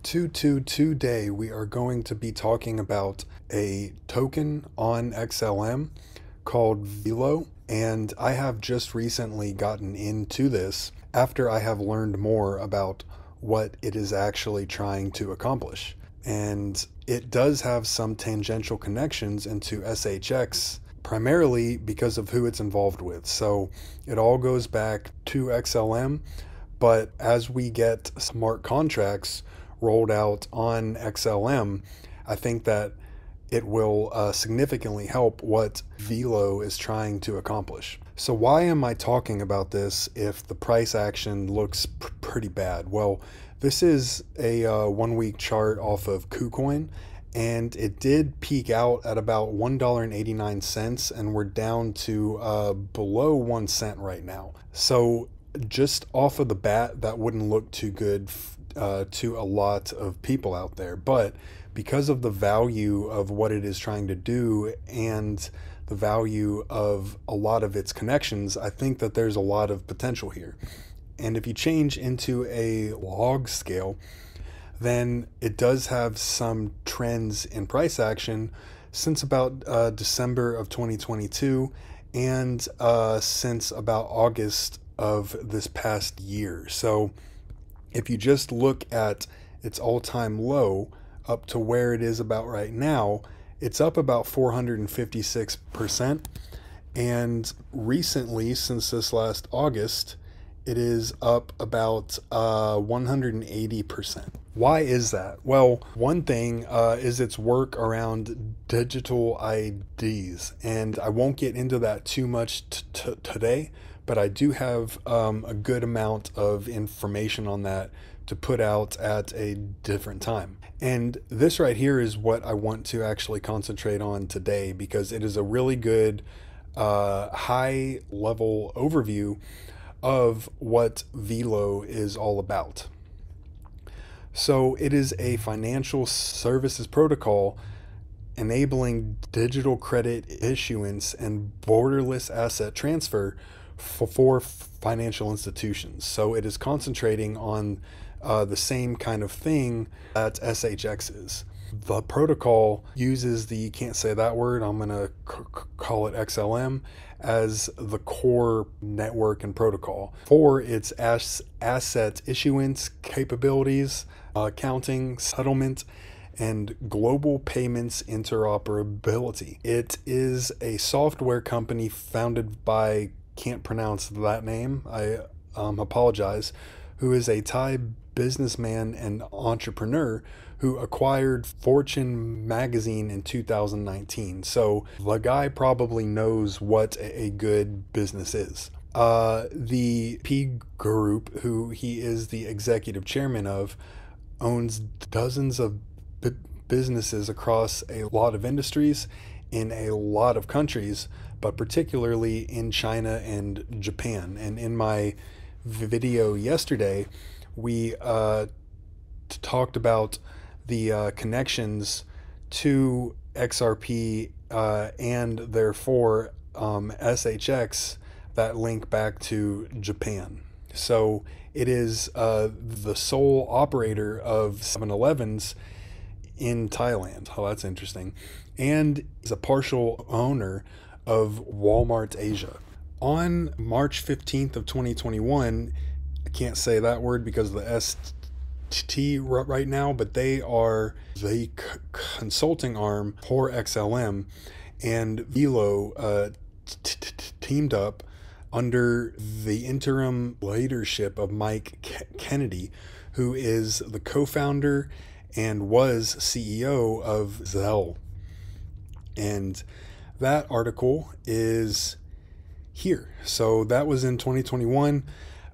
Today we are going to be talking about a token on XLM called Velo, and I have just recently gotten into this after I have learned more about what it is actually trying to accomplish. And it does have some tangential connections into SHX, primarily because of who it's involved with. So it all goes back to XLM, but as we get smart contracts rolled out on XLM, I think that it will significantly help what Velo is trying to accomplish. So why am I talking about this if the price action looks pretty bad? Well, this is a 1 week chart off of KuCoin, and it did peak out at about $1.89, and we're down to below 1 cent right now. So just off of the bat, that wouldn't look too good to a lot of people out there. But because of the value of what it is trying to do and the value of a lot of its connections, I think that there's a lot of potential here. And if you change into a log scale, then it does have some trends in price action since about December of 2022 and since about August of this past year. So if you just look at its all-time low up to where it is about right now, it's up about 456%. And recently, since this last August, it is up about 180%. Why is that? Well, one thing is its work around digital IDs, and I won't get into that too much today, but I do have a good amount of information on that to put out at a different time. And this right here is what I want to actually concentrate on today, because it is a really good high level overview of what Velo is all about. So it is a financial services protocol enabling digital credit issuance and borderless asset transfer for financial institutions. So it is concentrating on the same kind of thing that SHX is. The protocol uses the, can't say that word, I'm going to call it XLM, as the core network and protocol for its asset issuance capabilities, accounting, settlement, and global payments interoperability. It is a software company founded by, can't pronounce that name, I apologize, who is a Thai businessman and entrepreneur who acquired Fortune magazine in 2019. So the guy probably knows what a good business is. The P Group, who he is the executive chairman of, owns dozens of businesses across a lot of industries in a lot of countries, but particularly in China and Japan. And in my video yesterday, we talked about the connections to XRP and therefore SHX that link back to Japan. So it is the sole operator of 7-Elevens in Thailand. Oh, that's interesting. And is a partial owner of Walmart Asia. On March 15th of 2021, I can't say that word because of the ST right now, but they are the consulting arm for XLM, and Velo teamed up under the interim leadership of Mike Kennedy, who is the co-founder and was CEO of Zelle. And that article is here. So that was in 2021.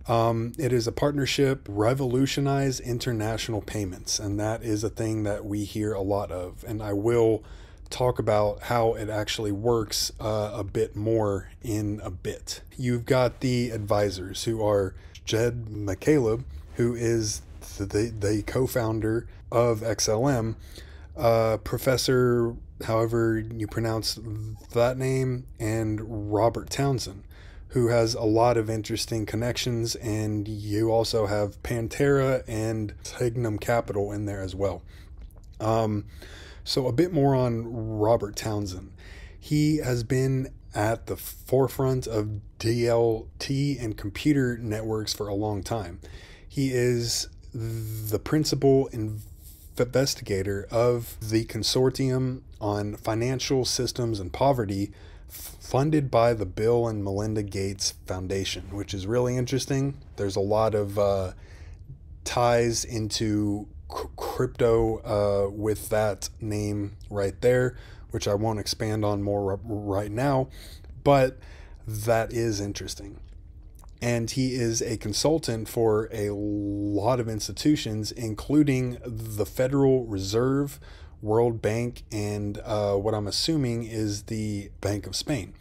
It is a partnership, revolutionize international payments, and that is a thing that we hear a lot of, and I will talk about how it actually works a bit more in a bit. You've got the advisors, who are Jed McCaleb, who is the co-founder of XLM, Professor, however you pronounce that name, and Robert Townsend, who has a lot of interesting connections, and you also have Pantera and Signum Capital in there as well. So a bit more on Robert Townsend. He has been at the forefront of DLT and computer networks for a long time. He is the principal investigator of the Consortium on Financial Systems and Poverty, funded by the Bill and Melinda Gates Foundation, which is really interesting. There's a lot of ties into crypto with that name right there, which I won't expand on more right now, but that is interesting. And he is a consultant for a lot of institutions, including the Federal Reserve, World Bank, and what I'm assuming is the Bank of Spain.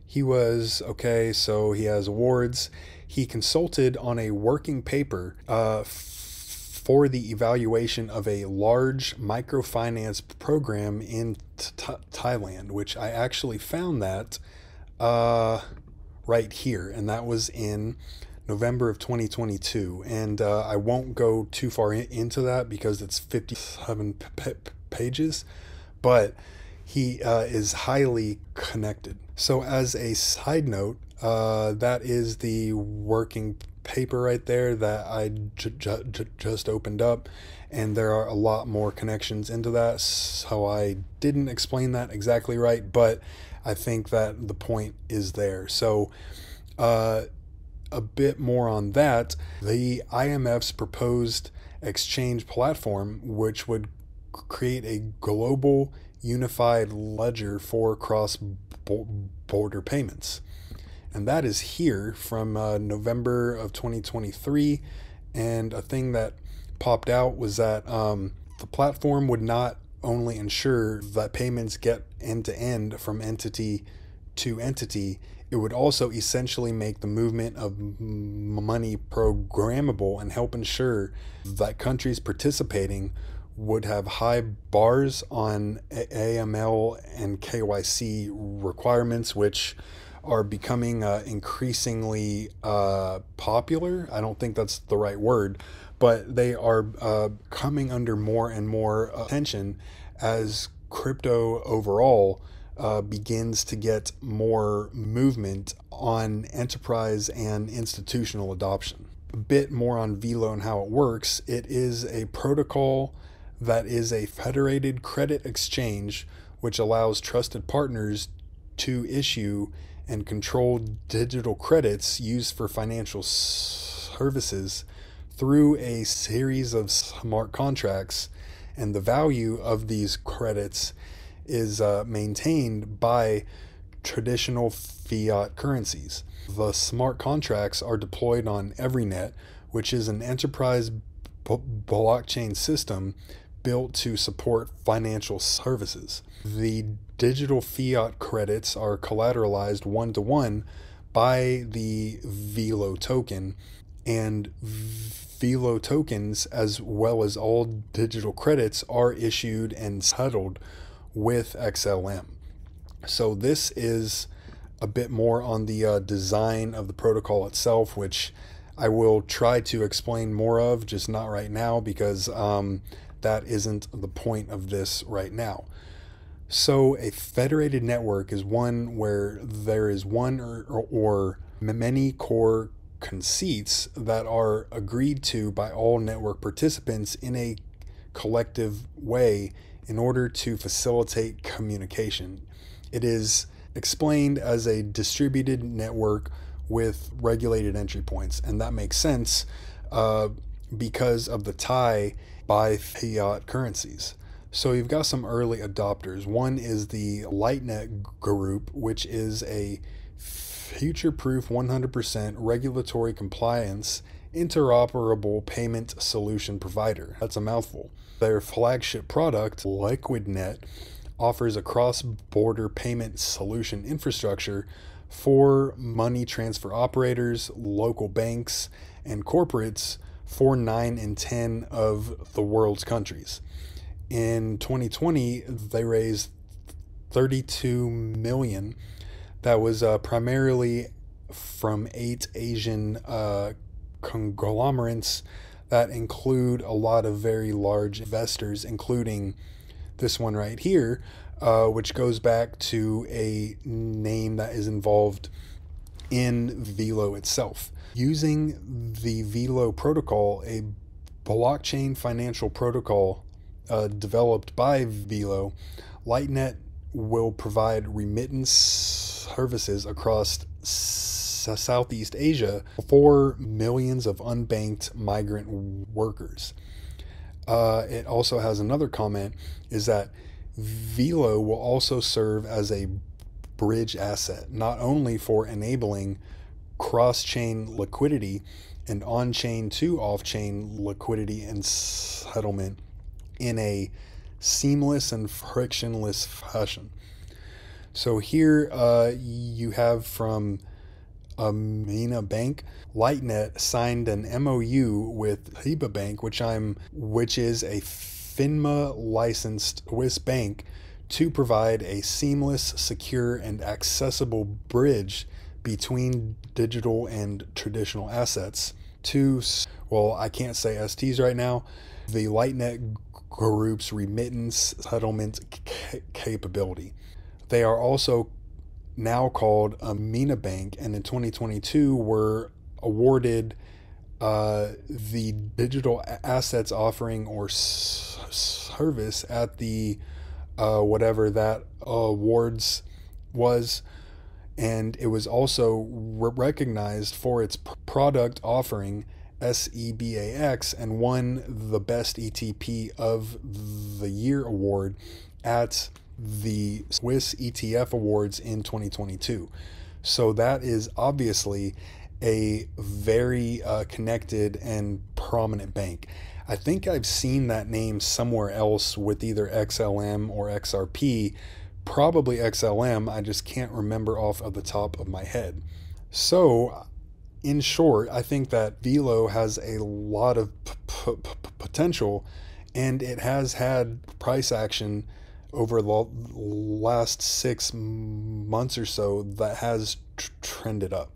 He was, okay, so he has awards. He consulted on a working paper for the evaluation of a large microfinance program in Thailand, which I actually found that right here, and that was in November of 2022. And I won't go too far into that because it's 57 pages, but he is highly connected. So as a side note, that is the working paper right there that I just opened up, and there are a lot more connections into that, so I didn't explain that exactly right, but I think that the point is there. So a bit more on that. The IMF's proposed exchange platform, which would create a global unified ledger for cross-border payments. And that is here from November of 2023. And a thing that popped out was that the platform would not only ensure that payments get end-to-end from entity to entity, it would also essentially make the movement of money programmable and help ensure that countries participating would have high bars on AML and KYC requirements, which are becoming increasingly popular. I don't think that's the right word, but they are coming under more and more attention as crypto overall begins to get more movement on enterprise and institutional adoption. A bit more on Velo and how it works. It is a protocol that is a federated credit exchange which allows trusted partners to issue and control digital credits used for financial services through a series of smart contracts, and the value of these credits is maintained by traditional fiat currencies. The smart contracts are deployed on EveryNet, which is an enterprise blockchain system built to support financial services. The digital fiat credits are collateralized one-to-one by the Velo token, and Velo tokens, as well as all digital credits, are issued and settled with XLM. So this is a bit more on the design of the protocol itself, which I will try to explain more of, just not right now, because that isn't the point of this right now. So a federated network is one where there is one or many core conceits that are agreed to by all network participants in a collective way in order to facilitate communication. It is explained as a distributed network with regulated entry points, and that makes sense because of the tie by fiat currencies. So you've got some early adopters. One is the Lightnet group, which is a future-proof 100% regulatory compliance interoperable payment solution provider. That's a mouthful. Their flagship product, LiquidNet, offers a cross-border payment solution infrastructure for money transfer operators, local banks, and corporates for 9 and 10 of the world's countries. In 2020, they raised $32 million. That was primarily from 8 Asian conglomerates that include a lot of very large investors, including this one right here, which goes back to a name that is involved in Velo itself. Using the Velo protocol, a blockchain financial protocol developed by Velo, Lightnet will provide remittance services across Southeast Asia for millions of unbanked migrant workers. It also has another comment, is that Velo will also serve as a bridge asset, not only for enabling cross-chain liquidity and on-chain to off-chain liquidity and settlement in a seamless and frictionless fashion. So here you have from Mina Bank, Lightnet signed an MOU with Hiba Bank, which is a FINMA licensed Swiss bank, to provide a seamless, secure, and accessible bridge between digital and traditional assets to, well, I can't say STs right now, the Lightnet Group's remittance settlement capability. They are also now called Mina Bank, and in 2022 were awarded the digital assets offering or service at the whatever that awards was, and it was also recognized for its product offering SEBAX and won the Best ETP of the Year award at the Swiss ETF Awards in 2022. So that is obviously a very connected and prominent bank. I think I've seen that name somewhere else with either XLM or XRP, probably XLM, I just can't remember off of the top of my head. So in short, I think that Velo has a lot of potential, and it has had price action over the last 6 months or so that has trended up.